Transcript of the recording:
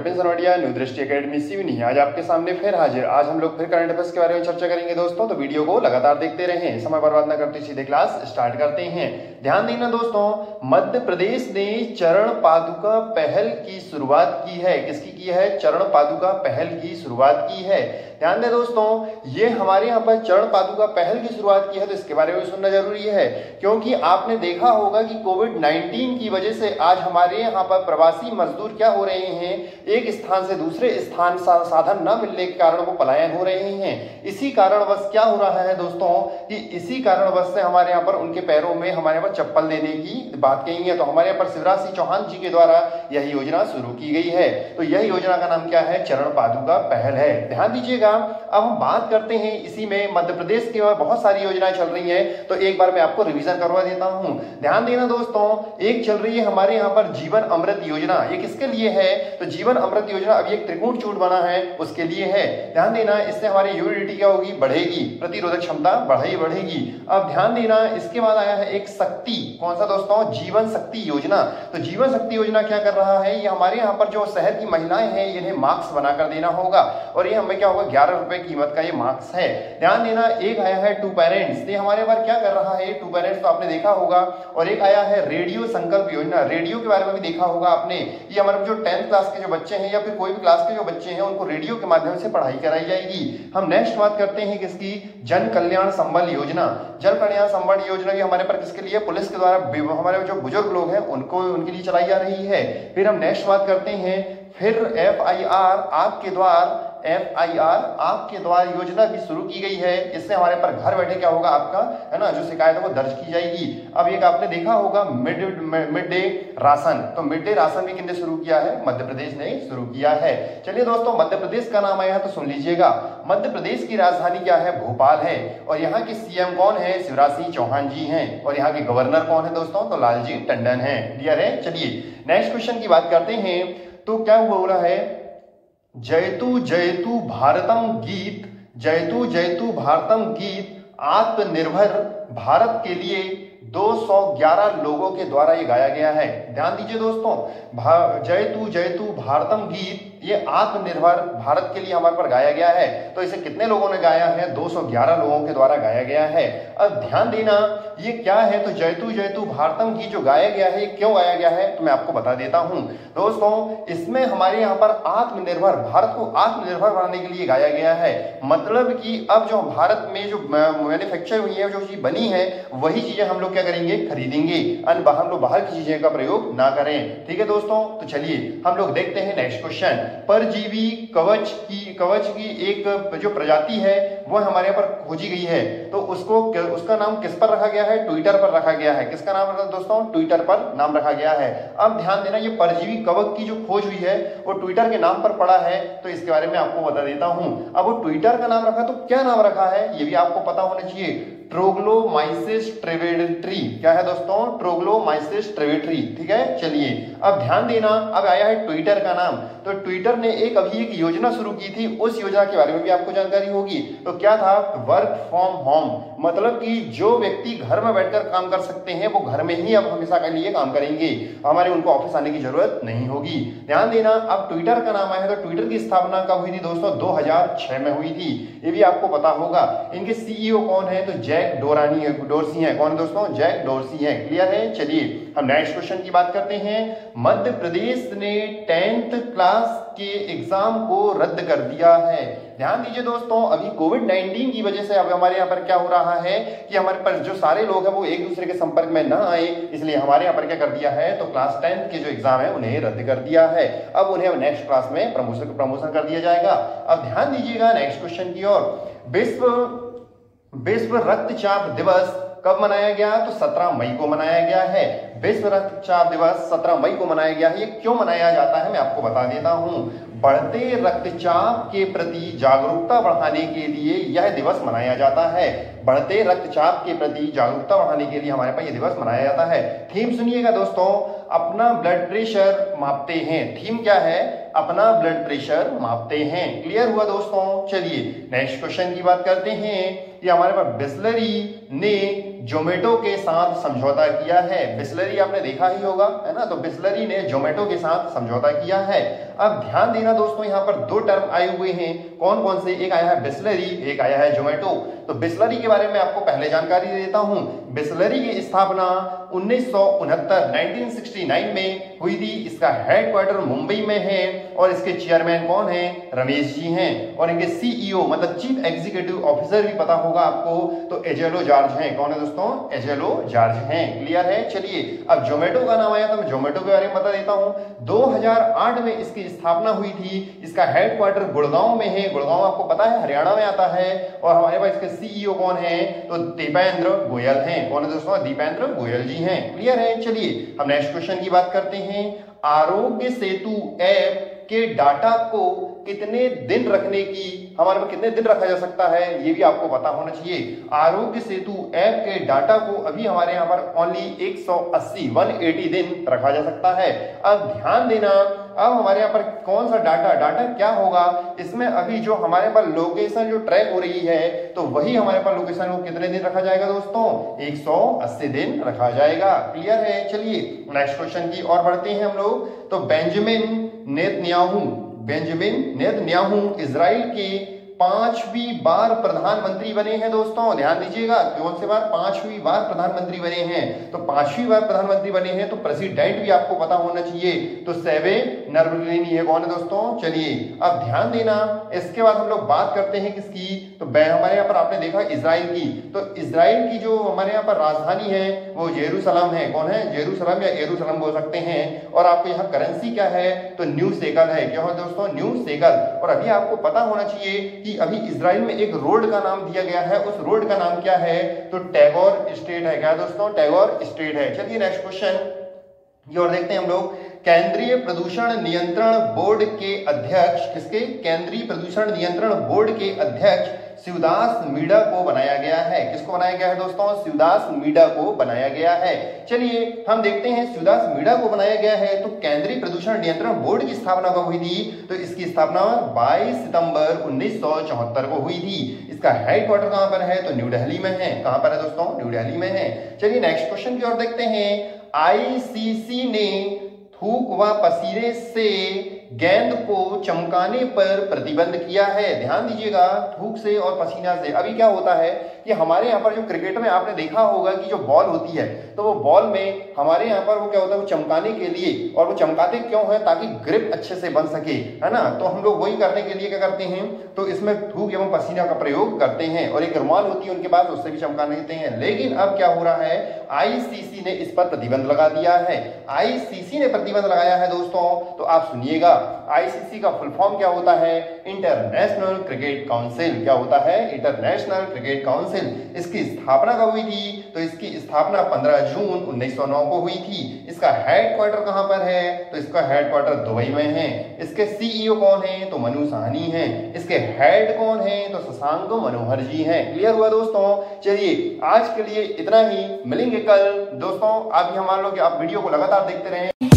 Vipin सरवड़िया, new दृष्टि academy Seoni आज आपके सामने फिर हाजिर। आज हम लोग फिर करंट अफेयर्स के बारे में चर्चा करेंगे दोस्तों, तो वीडियो को लगातार देखते रहें, समय बर्बाद न करते सीधे क्लास स्टार्ट करते हैं। ध्यान देना दोस्तों, मध्य प्रदेश ने चरण पादुका पहल की शुरुआत की है। किसकी की है? चरण पादुका पहल की शुरुआत की है। ध्यान दें दोस्तों, ये हमारे यहाँ पर चरण पादुका पहल की शुरुआत की है, तो इसके बारे में सुनना जरूरी है, क्योंकि आपने देखा होगा कि कोविड-19 की वजह से आज हमारे यहाँ पर प्रवासी मजदूर क्या हो रहे हैं, एक स्थान से दूसरे स्थान साधन न मिलने के कारण वो पलायन हो रहे हैं। इसी कारणवश क्या हो रहा है दोस्तों कि इसी कारणवश से हमारे यहाँ पर उनके पैरों में हमारे यहाँ पर चप्पल देने की बात कही है। तो हमारे यहाँ पर शिवराज सिंह चौहान जी के द्वारा यह योजना शुरू की गई है। तो यह योजना का नाम क्या है? चरण पादुका पहल है। ध्यान दीजिएगा। अब हम बात करते हैं इसी में मध्य प्रदेश की बहुत सारी योजनाएं चल रही हैं, तो एक बार मैं आपको रिवीजन करवा देता हूं। ध्यान देना दोस्तों, एक चल रही है हमारे यहाँ पर जीवन अमृत योजना। ये किसके लिए है? तो जीवन अमृत योजना अभी एक त्रिकोण चूर्ण बना है, उसके लिए है। ध्यान देना, इससे हमारी इम्यूनिटी क्या होगी? बढ़ेगी, प्रतिरोधक क्षमता बढ़ेगी। अब ध्यान देना, इसके बाद आया है एक शक्ति। कौन सा दोस्तों? जीवन शक्ति योजना। तो जीवन शक्ति योजना क्या कर रहा है? ये हमारे यहाँ पर जो शहर की महिलाएं हैं इन्हें मास्क बनाकर देना होगा, और ये हमें क्या होगा? 11 रुपए कीमत का ये मास्क है। ध्यान देना, एक आया है टू पेरेंट्स। ये हमारे बार क्या कर रहा है? टू पेरेंट्स तो आपने देखा होगा। और एक आया है रेडियो संकल्प योजना। रेडियो के बारे में भी देखा होगा आपने। ये हमारे जो 10th क्लास के जो बच्चे हैं या फिर कोई भी क्लास के जो बच्चे हैं उनको रेडियो के माध्यम से पढ़ाई कराई जाएगी। हम नेक्स्ट बात करते हैं किसकी? जन कल्याण संबल योजना। जन कल्याण संबल योजना भी हमारे पर किसके लिए? पुलिस के द्वारा हमारे जो बुजुर्ग लोग हैं उनको उनके लिए चलाई जा रही है। फिर हम नेक्स्ट बात करते हैं फिर FIR आपके द्वार। FIR आपके द्वार योजना भी शुरू की गई है। इससे हमारे पर घर बैठे क्या होगा? आपका है ना जो शिकायत है वो दर्ज की जाएगी। अब एक आपने देखा होगा मिड डे राशन। तो मिड डे राशन भी किसने शुरू किया है? मध्य प्रदेश ने शुरू किया है। चलिए दोस्तों, मध्य प्रदेश का नाम आया है तो सुन लीजिएगा। मध्य प्रदेश की राजधानी क्या है? भोपाल है। और यहाँ के CM कौन है? शिवराज सिंह चौहान जी हैं। और यहाँ के गवर्नर कौन है दोस्तों? तो लालजी टंडन है। क्लियर है? चलिए नेक्स्ट क्वेश्चन की बात करते हैं। तो क्या बोला है? जयतु जयतु भारतम गीत, जयतु जयतु भारतम गीत आत्मनिर्भर भारत के लिए 211 लोगों के द्वारा ये गाया गया है। ध्यान दीजिए दोस्तों, जयतु जयतु भारतम गीत ये आत्मनिर्भर भारत के लिए हमारे पर गाया गया है। तो इसे कितने लोगों ने गाया है? 211 लोगों के द्वारा गाया गया है। अब ध्यान देना, ये क्या है? तो जयतु जयतु भारतम गीत जो गाया गया है, क्यों गाया गया है तो मैं आपको बता देता हूं दोस्तों। इसमें हमारे यहाँ पर आत्मनिर्भर भारत को आत्मनिर्भर बनाने के लिए गाया गया है। मतलब कि अब जो भारत में जो मैन्युफैक्चर हुई है, जो चीज बनी है, वही चीजें हम लोग क्या करेंगे? खरीदेंगे। हम लोग बाहर की चीजें का प्रयोग ना करें। ठीक है दोस्तों, तो चलिए हम लोग देखते हैं नेक्स्ट क्वेश्चन। परजीवी कवच की एक जो प्रजाति है वो हमारे यहाँ पर खोजी गई है, तो उसका नाम किस पर रखा गया है? ट्विटर पर रखा गया है। किसका नाम रखा दोस्तों? ट्विटर पर नाम रखा गया है। अब ध्यान देना, ये परजीवी कवक की जो खोज हुई है वो ट्विटर के नाम पर पड़ा है, तो इसके बारे में आपको बता देता हूं। अब वो ट्विटर का नाम रखा, तो क्या नाम रखा है ये भी आपको पता होना चाहिए। ट्रोग्लोमाइसिस ट्रेवेट्री। क्या है दोस्तों? ट्रोग्लोमाइसिस ट्रेवेट्री। ठीक है, चलिए अब ध्यान देना, अब आया है ट्विटर का नाम। तो ट्विटर ने अभी एक योजना शुरू की थी, उस योजना के बारे में भी आपको जानकारी होगी। तो क्या था? Work from home. मतलब कि जो व्यक्ति घर में बैठकर काम कर सकते हैं वो घर में ही अब हमेशा के लिए काम करेंगे, हमारे उनको ऑफिस आने की जरूरत नहीं होगी। ध्यान देना, अब ट्विटर का नाम आया है। तो ट्विटर की स्थापना कब हुई थी दोस्तों? 2006 में हुई थी। ये भी आपको पता होगा। इनके CEO कौन है? तो जैक डोरसी है। कौन दोस्तों? जैक डोरसी है। क्लियर है? चलिए हम नेक्स्ट क्वेश्चन की बात करते हैं। मध्य प्रदेश ने 10th क्लास के एग्जाम को रद्द कर दिया है। ध्यान दीजिए दोस्तों, अभी कोविड-19 की वजह से अब हमारे यहाँ पर क्या हो रहा है कि हमारे पास जो सारे लोग हैं वो एक दूसरे के संपर्क में ना आए, इसलिए हमारे यहाँ पर क्या कर दिया है? तो क्लास 10th के जो एग्जाम है उन्हें रद्द कर दिया है। अब उन्हें नेक्स्ट क्लास में प्रमोशन कर दिया जाएगा। अब ध्यान दीजिएगा नेक्स्ट क्वेश्चन की ओर। विश्व रक्तचाप दिवस कब मनाया गया? तो 17 मई को मनाया गया है। विश्व रक्तचाप दिवस 17 मई को मनाया गया है। ये क्यों मनाया जाता है मैं आपको बता देता हूं। बढ़ते रक्तचाप के प्रति जागरूकता बढ़ाने के लिए यह दिवस मनाया जाता है। बढ़ते रक्तचाप के प्रति जागरूकता बढ़ाने के लिए हमारे पास यह दिवस मनाया जाता है। थीम सुनिएगा दोस्तों, अपना ब्लड प्रेशर मापते हैं। थीम क्या है? अपना ब्लड प्रेशर मापते हैं। क्लियर हुआ दोस्तों। चलिए नेक्स्ट क्वेश्चन की बात करते हैं। ये हमारे पास बिसलेरी ने जोमेटो के साथ समझौता किया है। बिसलेरी आपने देखा ही होगा, है ना। तो बिसलेरी ने जोमेटो के साथ समझौता किया है। अब ध्यान देना दोस्तों, यहाँ पर दो टर्म आए हुए हैं। कौन कौन से? एक आया है बिसलेरी, एक आया है जोमेटो। तो बिसलेरी के बारे में आपको पहले जानकारी दे देता हूं। बिसलेरी की स्थापना 1969 में हुई थी। इसका हेडक्वार्टर मुंबई में है और इसके चेयरमैन कौन है? रमेश जी हैं। और इनके सीईओ मतलब चीफ एग्जीक्यूटिव ऑफिसर भी पता होगा आपको, तो एजेलो जॉर्ज हैं। कौन है दोस्तों? एजेलो जॉर्ज हैं। क्लियर है। चलिए अब जोमेटो का नाम आया तो मैं जोमेटो के बारे में बता देता हूं। 2008 में इसकी स्थापना हुई थी। इसका हेडक्वार्टर गुड़गांव में है। गुड़गांव आपको पता है हरियाणा में आता है। और हमारे पास इसके सीईओ कौन है? तो दीपेंद्र गोयल हैं। कौन है दोस्तों? दीपेंद्र गोयल जी हैं। क्लियर है। चलिए हम नेक्स्ट क्वेश्चन की बात करते हैं। आरोग्य सेतु ऐप के डाटा को कितने दिन रखने की, हमारे में कितने दिन रखा जा सकता है, ये भी आपको पता होना चाहिए। आरोग्य सेतु ऐप के डाटा को अभी हमारे यहाँ पर ओनली 180 दिन रखा जा सकता है। अब ध्यान देना, अब हमारे यहाँ पर कौन सा डाटा क्या होगा? इसमें अभी जो हमारे पास लोकेशन जो ट्रैक हो रही है, तो वही हमारे पास लोकेशन को कितने दिन रखा जाएगा दोस्तों? 180 दिन रखा जाएगा। क्लियर है। चलिए नेक्स्ट क्वेश्चन की ओर बढ़ते हैं हम लोग। तो बेंजामिन नेतन्याहू इजराइल के 5वीं बार प्रधानमंत्री बने हैं दोस्तों। ध्यान दीजिएगा, कौन से बार? 5वीं बार प्रधानमंत्री बने हैं। तो 5वीं बार प्रधानमंत्री बने हैं तो प्रेसिडेंट भी आपको पता होना चाहिए। तो सेवेन नरवलिनी है। कौन है दोस्तों? चलिए अब ध्यान देना, इसके बाद हम लोग बात करते हैं किसकी? तो हमारे यहाँ पर आपने देखा इजराइल की। तो इजराइल की जो हमारे यहाँ पर राजधानी है वो जेरूसलम है। कौन है? जेरूसलम या एरूसलम बोल सकते हैं। और आपको यहाँ करेंसी क्या है? तो न्यू सेकल है। क्या है दोस्तों? New shekel. और अभी आपको पता होना चाहिए कि अभी इजराइल में एक रोड का नाम दिया गया है। उस रोड का नाम क्या है? तो टैगोर स्ट्रीट है। क्या दोस्तों? टैगोर स्ट्रीट है। चलिए नेक्स्ट क्वेश्चन की ओर देखते हैं हम लोग। केंद्रीय प्रदूषण नियंत्रण बोर्ड के अध्यक्ष, किसके? केंद्रीय प्रदूषण नियंत्रण बोर्ड के अध्यक्ष शिवदास मीणा को बनाया गया है। किसको बनाया गया है दोस्तों? शिवदास मीणा को बनाया गया है। चलिए हम देखते हैं शिवदास मीणा को बनाया गया है। तो केंद्रीय प्रदूषण नियंत्रण बोर्ड की स्थापना कब हुई थी? तो इसकी स्थापना 22 सितंबर 1974 को हुई थी। इसका हेडक्वार्टर कहां पर है? तो न्यू दिल्ली में है। कहां पर है दोस्तों? न्यू दिल्ली में है। चलिए नेक्स्ट क्वेश्चन की ओर देखते हैं। आईसीसी ने थूक व पसीने से गेंद को चमकाने पर प्रतिबंध किया है। ध्यान दीजिएगा, थूक से और पसीना से। अभी क्या होता है कि हमारे यहाँ पर जो क्रिकेट में आपने देखा होगा कि जो बॉल होती है, तो वो बॉल में हमारे यहाँ पर वो क्या होता है, वो चमकाने के लिए, और वो चमकाते क्यों है? ताकि ग्रिप अच्छे से बन सके, है ना। तो हम लोग वही करने के लिए क्या करते हैं? तो इसमें थूक एवं पसीना का प्रयोग करते हैं। और एक रुमाल होती है उनके पास, उससे भी चमका लेते हैं। लेकिन अब क्या हो रहा है? आईसीसी ने इस पर प्रतिबंध लगा दिया है। आईसीसी ने प्रतिबंध लगाया है दोस्तों। तो आप सुनिएगा, आईसीसी का फुल फॉर्म क्या होता है? International cricket council. क्या होता है? International cricket council. इसकी स्थापना कब हुई थी? तो इसकी स्थापना 15 जून 1909 को हुई थी। इसका हेडक्वार्टर कहां पर है? तो इसका हेडक्वार्टर दुबई में है। इसके सीईओ कौन है? तो मनु साहनी हैं। इसके हेड कौन है? तो शशांक मनोहर जी हैं। क्लियर हुआ दोस्तों। चलिए आज के लिए इतना ही, मिलेंगे कल दोस्तों। आप वीडियो को लगातार देखते रहें।